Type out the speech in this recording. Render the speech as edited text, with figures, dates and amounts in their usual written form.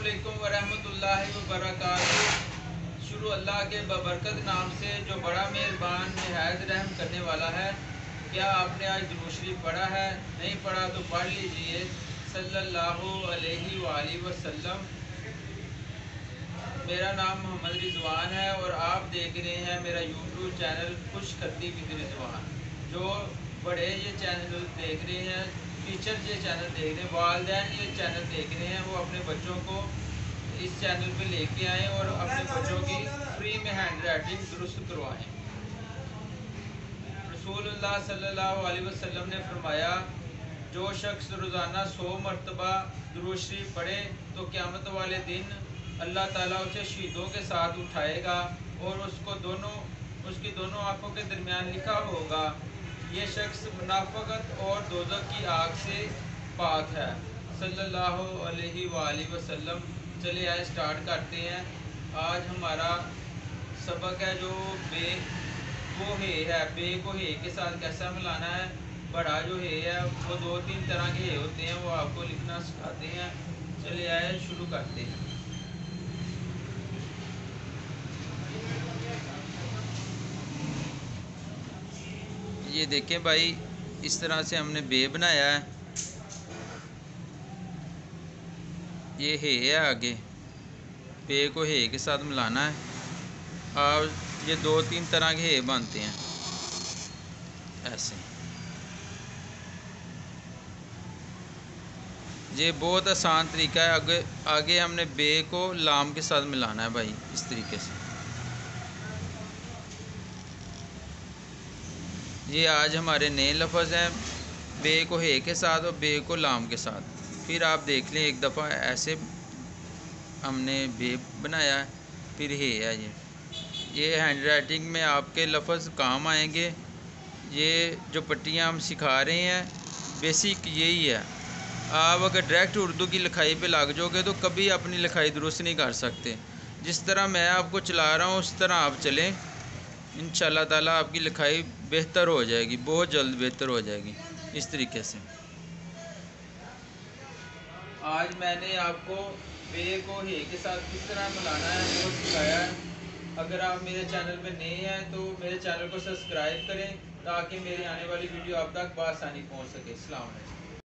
अस्सलामुअलैकुम वरहमतुल्लाहि वबरकातुहू। शुरू अल्लाह के बबरकत नाम से जो बड़ा मेहरबान निहायत रहम करने वाला है। क्या आपने आज दुरूद शरीफ पढ़ा है? नहीं पढ़ा तो पढ़ लीजिए। सल्लल्लाहु अलैहि वसल्लम। मेरा नाम मोहम्मद रिजवान है और आप देख रहे हैं मेरा यूट्यूब चैनल खुशखती विद रिजवान। जो बड़े ये चैनल देख रहे हैं, टीचर ये चैनल देख रहे हैं, वालिदैन ये चैनल देख रहे हैं, वो अपने बच्चों को इस चैनल पे लेके आएँ और अपने बच्चों की फ्री में हैंड राइटिंग दुरुस्त करवाएँ। रसूलुल्लाह सल्लल्लाहु अलैहि वसल्लम ने फरमाया, जो शख्स रोज़ाना 100 मरतबा दुरूद शरीफ पढ़े तो क़यामत वाले दिन अल्लाह ताला उसे शहीदों के साथ उठाएगा और उसकी दोनों आँखों के दरमियान लिखा होगा, ये शख्स मुनाफ़िक़त और दोज़ख की आग से पाक है। सल्लल्लाहु अलैहि वसल्लम। चले आए स्टार्ट करते हैं। आज हमारा सबक है जो बे को है, बे को हे के साथ कैसा मिलाना है। बड़ा जो है वो 2-3 तरह के हे होते हैं, वो आपको लिखना सिखाते हैं। चले आए शुरू करते हैं। ये देखें भाई, इस तरह से हमने बे बनाया है। ये हे है आगे, बे को हे के साथ मिलाना है और ये 2-3 तरह के हे बनते हैं ऐसे। ये बहुत आसान तरीका है। आगे हमने बे को लाम के साथ मिलाना है भाई, इस तरीके से। ये आज हमारे नए लफ्ज़ हैं, बे को हे के साथ और बे को लाम के साथ। फिर आप देख लें एक दफ़ा ऐसे हमने बे बनाया है, फिर हे है। ये हैंड राइटिंग में आपके लफ्ज़ काम आएंगे। ये जो पट्टियाँ हम सिखा रहे हैं बेसिक यही है। आप अगर डायरेक्ट उर्दू की लिखाई पे लग जाओगे तो कभी अपनी लिखाई दुरुस्त नहीं कर सकते। जिस तरह मैं आपको चला रहा हूँ उस तरह आप चलें, इंशाअल्लाह ताला आपकी लिखाई बेहतर हो जाएगी, बहुत जल्द बेहतर हो जाएगी। इस तरीके से आज मैंने आपको बे को हे के साथ किस तरह मिलाना है वो सिखाया है। अगर आप मेरे चैनल पे नए हैं तो मेरे चैनल को सब्सक्राइब करें ताकि मेरी आने वाली वीडियो आप तक बआसानी पहुंच सके। अस्सलाम वालेकुम।